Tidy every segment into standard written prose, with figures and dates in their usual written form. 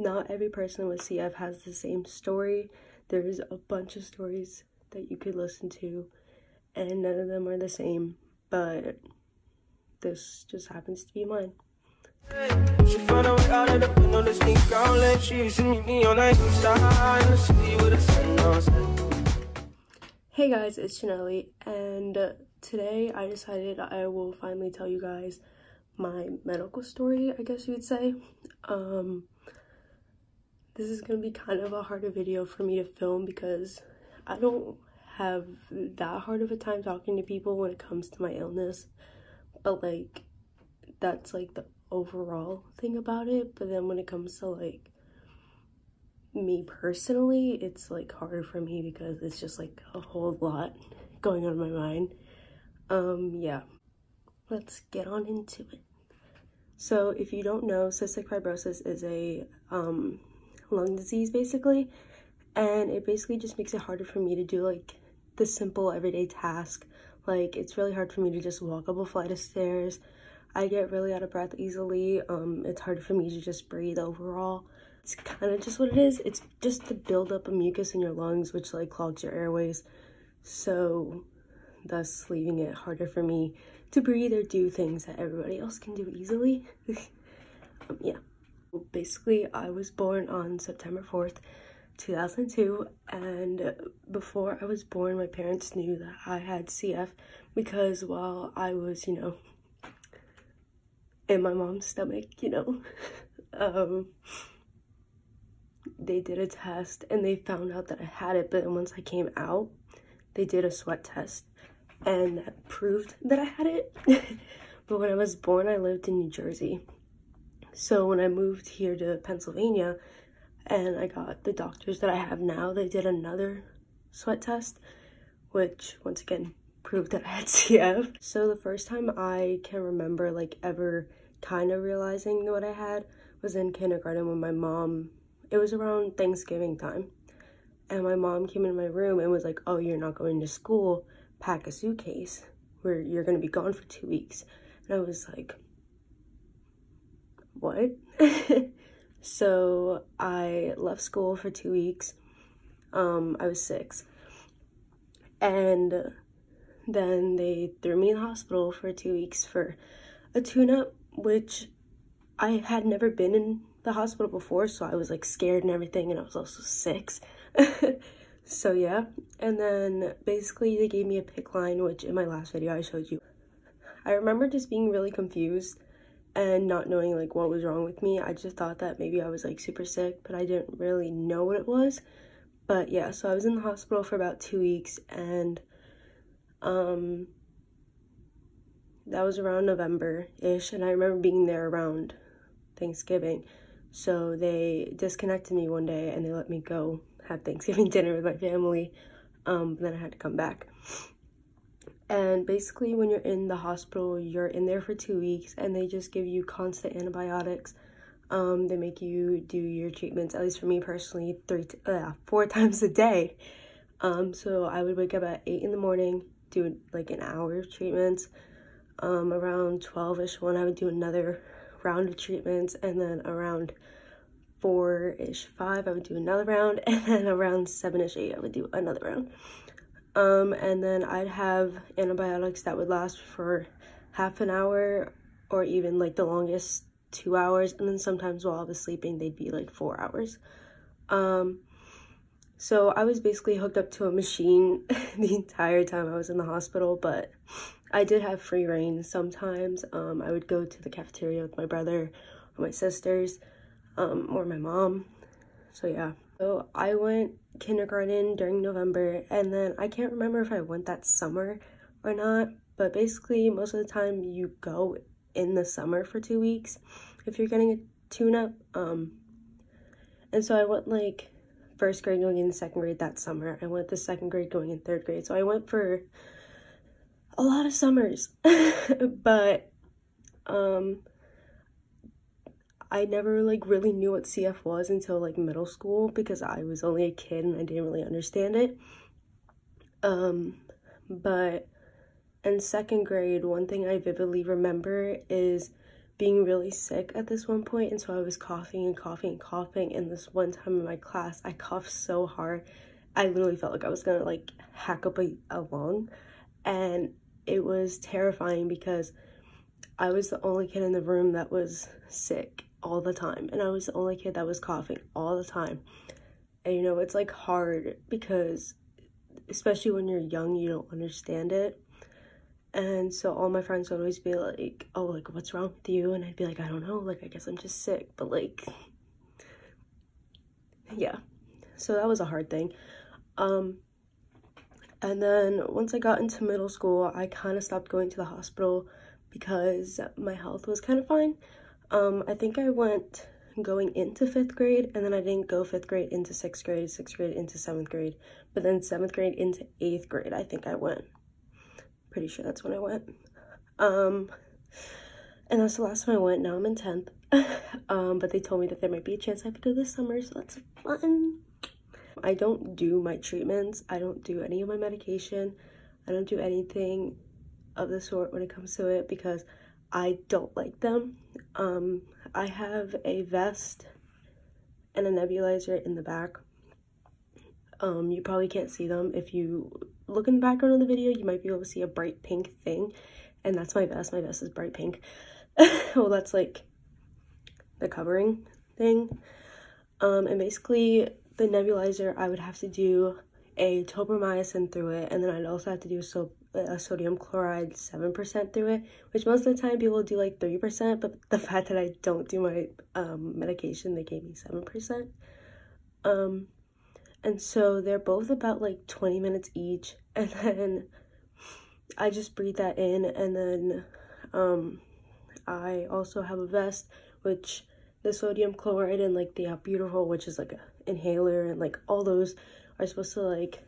not every person with CF has the same story. There's a bunch of stories that you could listen to, and none of them are the same, but this just happens to be mine. She found a way out of the window to sneak out like she used to meet me on the inside in the city with a sun. Hey guys, it's Janelle, and today I decided I will finally tell you guys my medical story, I guess you would say. This is gonna be kind of a harder video for me to film because I don't have that hard of a time talking to people when it comes to my illness, but like that's like the overall thing about it. But then when it comes to like me personally, it's like harder for me because it's just like a whole lot going on in my mind. Yeah, let's get on into it. So if you don't know, cystic fibrosis is a lung disease basically, and it basically just makes it harder for me to do like the simple everyday task. Like it's really hard for me to just walk up a flight of stairs. I get really out of breath easily. It's hard for me to just breathe overall. It's kind of just what it is. It's just the buildup of mucus in your lungs, which like clogs your airways, so thus leaving it harder for me to breathe or do things that everybody else can do easily. Yeah. Basically, I was born on September 4th, 2002, and before I was born, my parents knew that I had CF because while I was, you know, in my mom's stomach, you know, they did a test and they found out that I had it, but then once I came out, they did a sweat test and that proved that I had it. But when I was born, I lived in New Jersey. So when I moved here to Pennsylvania and I got the doctors that I have now, they did another sweat test, which once again proved that I had CF. So the first time I can remember like ever kind of realizing what I had was in kindergarten when my mom, it was around Thanksgiving time, and my mom came in my room and was like, "Oh, you're not going to school, pack a suitcase, where you're going to be gone for 2 weeks." And I was like, what? So I left school for 2 weeks. I was 6, and then they threw me in the hospital for 2 weeks for a tune-up, which I had never been in the hospital before, so I was like scared and everything, and I was also 6. So yeah, and then basically they gave me a PICC line, which in my last video I showed you. I remember just being really confused and not knowing like what was wrong with me. I just thought that maybe I was like super sick, but I didn't really know what it was. But yeah, so I was in the hospital for about 2 weeks, and that was around November-ish, and I remember being there around Thanksgiving. So they disconnected me one day and they let me go have Thanksgiving dinner with my family, but then I had to come back. And basically when you're in the hospital, you're in there for 2 weeks and they just give you constant antibiotics. They make you do your treatments, at least for me personally, 4 times a day. So I would wake up at 8 in the morning, do like an hour of treatments. Around 12-ish one, I would do another round of treatments, and then around 4-ish 5 I would do another round, and then around 7-ish 8 I would do another round. And then I'd have antibiotics that would last for half an hour or even like the longest 2 hours, and then sometimes while I was sleeping they'd be like 4 hours. So I was basically hooked up to a machine the entire time I was in the hospital, but I did have free reign sometimes. I would go to the cafeteria with my brother or my sisters, or my mom. So yeah. So I went kindergarten during November, and then I can't remember if I went that summer or not, but basically most of the time you go in the summer for 2 weeks if you're getting a tune-up. And so I went like 1st grade going in 2nd grade that summer. I went to 2nd grade going in 3rd grade. So I went for a lot of summers. But I never like really knew what CF was until like middle school because I was only a kid and I didn't really understand it. But in 2nd grade, one thing I vividly remember is being really sick at this one point, and so I was coughing and coughing and coughing, and this one time in my class I coughed so hard I literally felt like I was gonna like hack up a lung, and it was terrifying because I was the only kid in the room that was sick all the time, and I was the only kid that was coughing all the time. And you know, it's like hard because especially when you're young, you don't understand it. And so all my friends would always be like, oh, like, what's wrong with you? And I'd be like, I don't know, like, I guess I'm just sick. But like, yeah, so that was a hard thing. And then once I got into middle school, I kind of stopped going to the hospital because my health was kind of fine. I think I went going into 5th grade, and then I didn't go 5th grade into 6th grade, 6th grade into 7th grade, but then 7th grade into 8th grade, I think I went. Pretty sure that's when I went. And that's the last time I went. Now I'm in 10th. But they told me that there might be a chance I have to go this summer, so that's fun. I don't do my treatments. I don't do any of my medication. I don't do anything of the sort when it comes to it because I don't like them. I have a vest and a nebulizer in the back. You probably can't see them. If you look in the background of the video, you might be able to see a bright pink thing, and that's my vest. My vest is bright pink. Well, that's like the covering thing. And basically the nebulizer, I would have to do a tobramycin through it, and then I'd also have to do a sodium chloride 7% through it, which most of the time people do like 3%, but the fact that I don't do my medication, they gave me 7%. And so they're both about like 20 minutes each, and then I just breathe that in, and then I also have a vest, which the sodium chloride and like the albuterol, which is like an inhaler, and like all those are supposed to like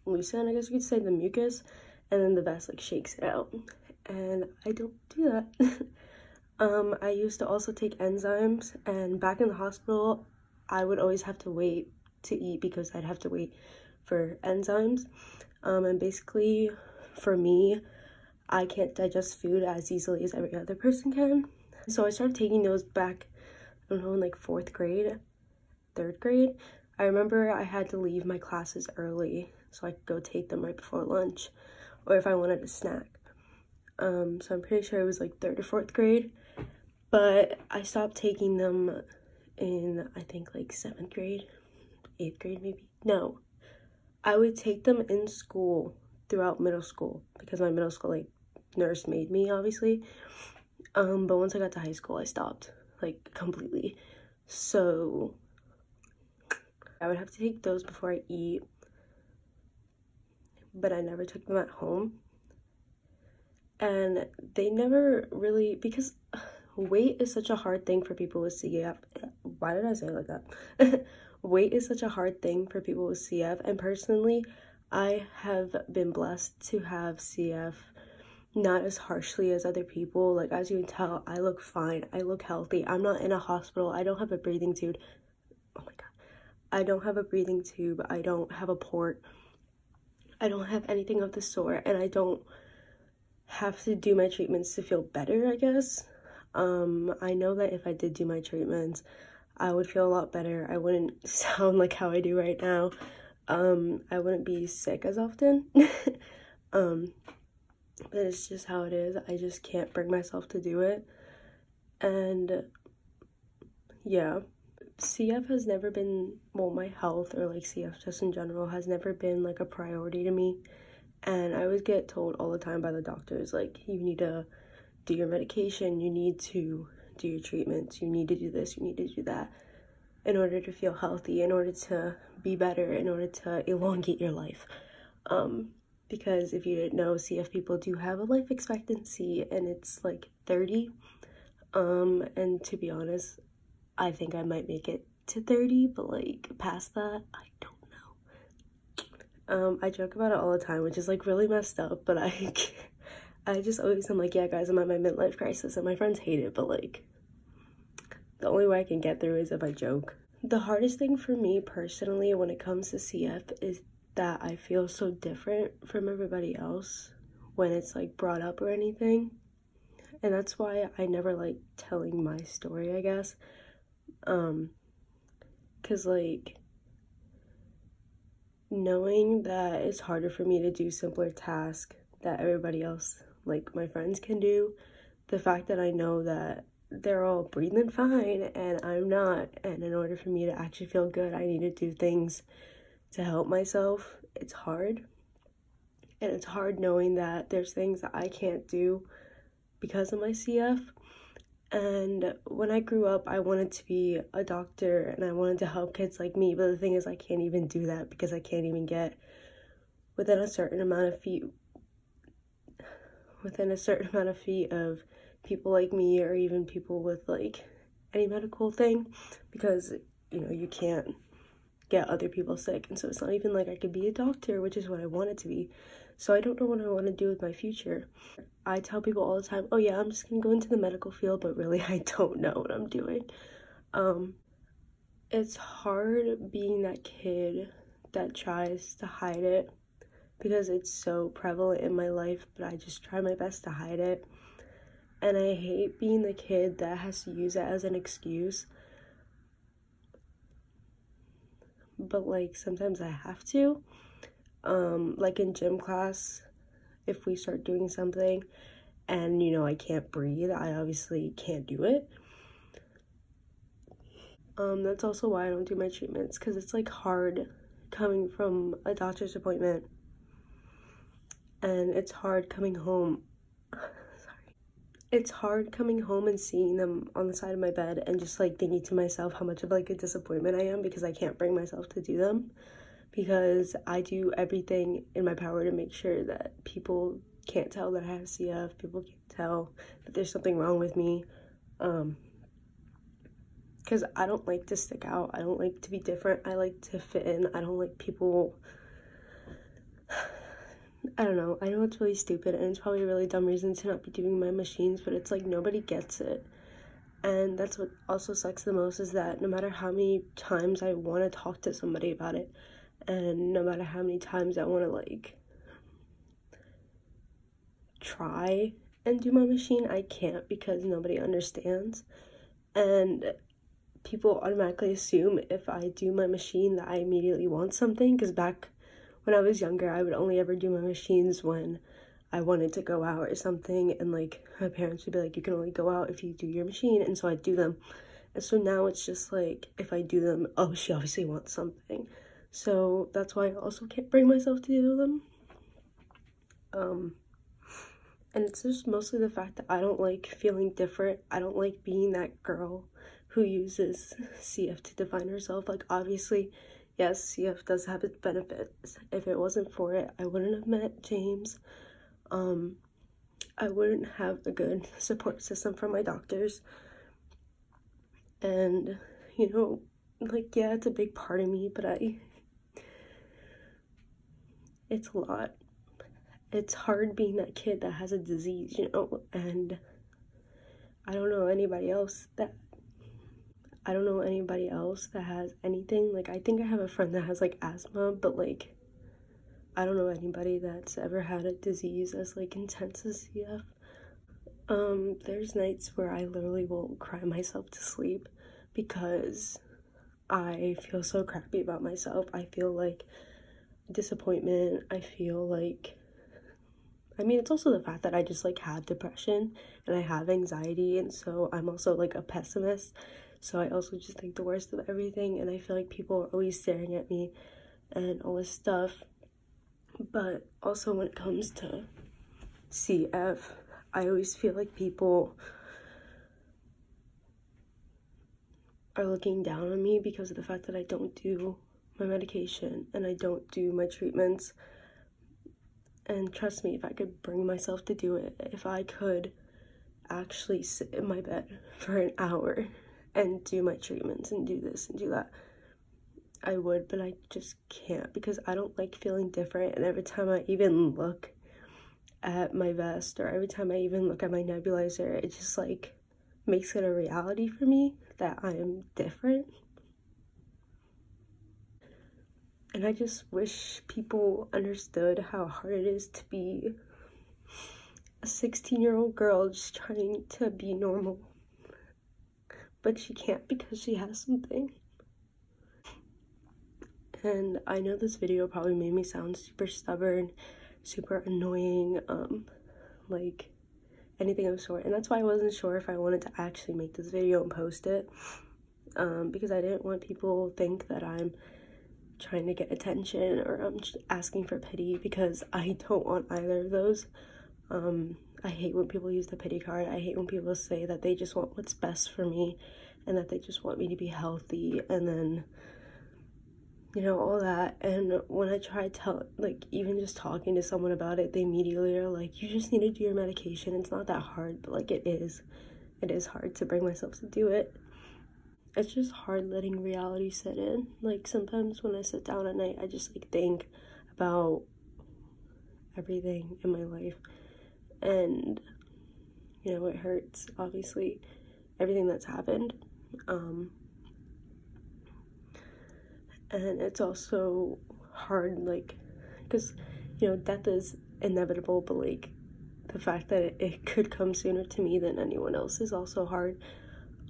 loosen, I guess you could say, the mucus, and then the vest like shakes it out, and I don't do that. I used to also take enzymes, and back in the hospital I would always have to wait to eat because I'd have to wait for enzymes. And basically for me, I can't digest food as easily as every other person can. So I started taking those back, I don't know, in like 4th grade, 3rd grade. I remember I had to leave my classes early so I could go take them right before lunch, or if I wanted a snack. So I'm pretty sure it was like 3rd or 4th grade, but I stopped taking them in, I think, like 7th grade, 8th grade maybe. No, I would take them in school throughout middle school because my middle school like nurse made me, obviously. But once I got to high school, I stopped like completely. So I would have to take those before I eat, but I never took them at home. And they never really, because weight is such a hard thing for people with CF. Why did I say it like that? Weight is such a hard thing for people with CF, and personally, I have been blessed to have CF not as harshly as other people. Like, as you can tell, I look fine. I look healthy. I'm not in a hospital. I don't have a breathing tube. Oh my god. I don't have a breathing tube. I don't have a port. I don't have anything of the sort, and I don't have to do my treatments to feel better, I guess. I know that if I did do my treatments, I would feel a lot better. I wouldn't sound like how I do right now. I wouldn't be sick as often. But it's just how it is. I just can't bring myself to do it. And yeah, CF has never been, well, my health, or like CF just in general, has never been like a priority to me. And I always get told all the time by the doctors, like, you need to do your medication, you need to do your treatments, you need to do this, you need to do that in order to feel healthy, in order to be better, in order to elongate your life. Because if you didn't know, CF people do have a life expectancy, and it's like 30. And to be honest, I think I might make it to 30, but like past that, I don't know. I joke about it all the time, which is like really messed up, but I just always am like, yeah guys, I'm at my midlife crisis, and my friends hate it, but like the only way I can get through is if I joke. The hardest thing for me personally when it comes to CF is that I feel so different from everybody else when it's like brought up or anything. And that's why I never like telling my story, I guess. Because like knowing that it's harder for me to do simpler tasks that everybody else, like my friends, can do, the fact that I know that they're all breathing fine and I'm not, and in order for me to actually feel good, I need to do things to help myself. It's hard. And it's hard knowing that there's things that I can't do because of my CF. And when I grew up, I wanted to be a doctor and I wanted to help kids like me. But the thing is, I can't even do that because I can't even get within a certain amount of feet of people like me, or even people with like any medical thing, because you know, you can't get other people sick. And so it's not even like I could be a doctor, which is what I wanted to be. So I don't know what I want to do with my future. I tell people all the time, oh yeah, I'm just gonna go into the medical field, but really I don't know what I'm doing. It's hard being that kid that tries to hide it because it's so prevalent in my life, but I just try my best to hide it. And I hate being the kid that has to use it as an excuse. But like sometimes I have to. Like in gym class, if we start doing something and you know I can't breathe, I obviously can't do it. That's also why I don't do my treatments, because it's like hard coming from a doctor's appointment and it's hard coming home. It's hard coming home and seeing them on the side of my bed and just like thinking to myself how much of like a disappointment I am because I can't bring myself to do them, because I do everything in my power to make sure that people can't tell that I have CF, people can't tell that there's something wrong with me, because I don't like to stick out, I don't like to be different, I like to fit in, I don't like people, I don't know, I know it's really stupid and it's probably a really dumb reason to not be doing my machines, but it's like nobody gets it. And that's what also sucks the most, is that no matter how many times I want to talk to somebody about it, and no matter how many times I want to like try and do my machine, I can't, because nobody understands. And people automatically assume if I do my machine that I immediately want something, because back when I was younger, I would only ever do my machines when I wanted to go out or something, and like my parents would be like, you can only go out if you do your machine, and so I'd do them. And so now it's just like, if I do them, oh, she obviously wants something. So that's why I also can't bring myself to do them. And it's just mostly the fact that I don't like feeling different. I don't like being that girl who uses CF to define herself. Like, obviously, yes, CF does have its benefits. If it wasn't for it, I wouldn't have met James. I wouldn't have a good support system from my doctors. And, you know, like, yeah, it's a big part of me, but it's a lot. It's hard being that kid that has a disease, you know, and I don't know anybody else that has anything. Like, I think I have a friend that has like asthma, but like I don't know anybody that's ever had a disease as like intense as CF. There's nights where I literally will cry myself to sleep because I feel so crappy about myself. I feel like disappointment. I feel like, I mean, it's also the fact that I just like have depression and I have anxiety, and so I'm also like a pessimist, so I also just think the worst of everything, and I feel like people are always staring at me and all this stuff. But also when it comes to CF, I always feel like people are looking down on me because of the fact that I don't do my medication and I don't do my treatments. And trust me, if I could bring myself to do it, if I could actually sit in my bed for an hour and do my treatments and do this and do that, I would, but I just can't because I don't like feeling different. And every time I even look at my vest, or every time I even look at my nebulizer, it just like makes it a reality for me that I am different. And I just wish people understood how hard it is to be a 16-year-old girl just trying to be normal, but she can't because she has something. And I know this video probably made me sound super stubborn, super annoying, like anything of the sort, and that's why I wasn't sure if I wanted to actually make this video and post it, because I didn't want people to think that I'm trying to get attention or I'm just asking for pity, because I don't want either of those. I hate when people use the pity card. I hate when people say that they just want what's best for me and that they just want me to be healthy, and then, you know, all that. And when I try like even just talking to someone about it, they immediately are like, you just need to do your medication. It's not that hard, but like it is hard to bring myself to do it. It's just hard letting reality set in. Like sometimes when I sit down at night, I just like think about everything in my life, and you know, it hurts, obviously, everything that's happened. And it's also hard, like, because, you know, death is inevitable, but like the fact that it could come sooner to me than anyone else is also hard.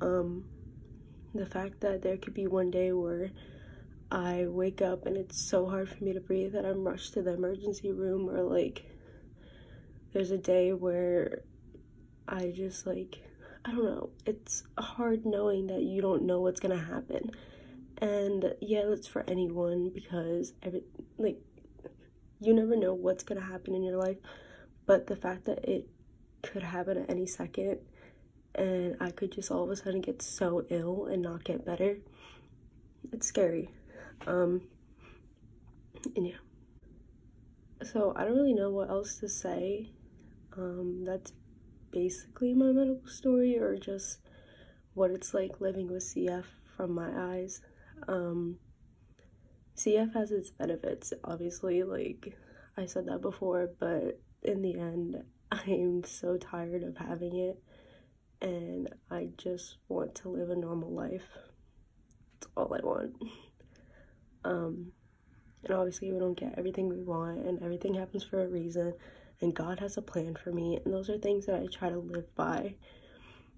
The fact that there could be one day where I wake up and it's so hard for me to breathe that I'm rushed to the emergency room, or like there's a day where I just like, I don't know, it's hard knowing that you don't know what's gonna happen. And yeah, that's for anyone, because like you never know what's gonna happen in your life, but the fact that it could happen at any second and I could just all of a sudden get so ill and not get better, it's scary. And yeah, so I don't really know what else to say. That's basically my medical story, or just what it's like living with CF from my eyes. CF has its benefits, obviously, like I said that before, but in the end, I'm so tired of having it, and I just want to live a normal life. That's all I want. And obviously we don't get everything we want, and everything happens for a reason, and God has a plan for me, and those are things that I try to live by,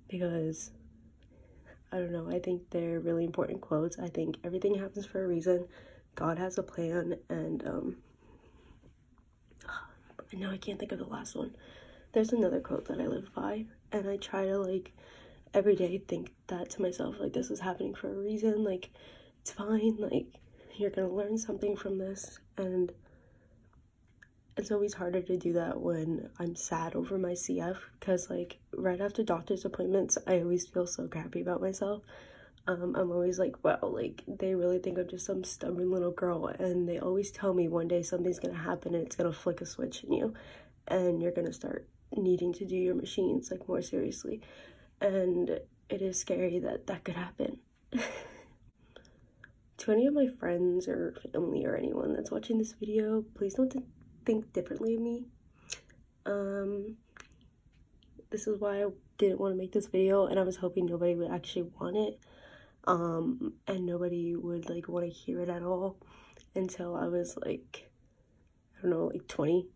because I don't know, I think they're really important quotes. I think everything happens for a reason, God has a plan, and no, I can't think of the last one. There's another quote that I live by, and I try to like every day think that to myself, like this is happening for a reason, like it's fine, like you're gonna learn something from this. And it's always harder to do that when I'm sad over my CF, because like right after doctor's appointments, I always feel so crappy about myself. I'm always like, wow, like they really think I'm just some stubborn little girl, and they always tell me one day something's gonna happen and it's gonna flick a switch in you and you're gonna start needing to do your machines like more seriously. And it is scary that that could happen. To any of my friends or family or anyone that's watching this video, please don't think differently of me. This is why I didn't want to make this video, and I was hoping nobody would actually want it, and nobody would like want to hear it at all until I was like, I don't know, like 20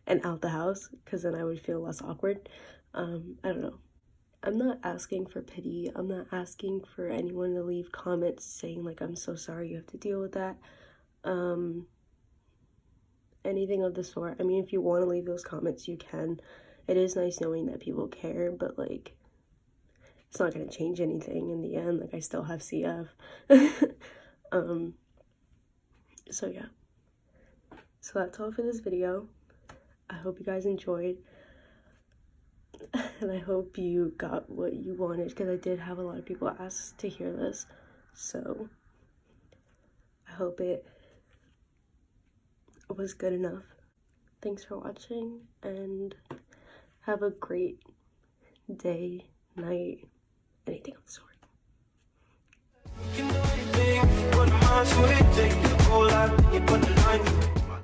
and out the house, because then I would feel less awkward. I don't know. I'm not asking for pity. I'm not asking for anyone to leave comments saying like, I'm so sorry you have to deal with that. Anything of the sort. I mean, if you want to leave those comments, you can. It is nice knowing that people care, but like, it's not going to change anything in the end. Like, I still have CF. So yeah. So that's all for this video. I hope you guys enjoyed. And I hope you got what you wanted, because I did have a lot of people ask to hear this. So I hope it was good enough. Thanks for watching, and have a great day, night, anything of the sort. You can do anything, put my mind to it, take the whole lot, you put the line.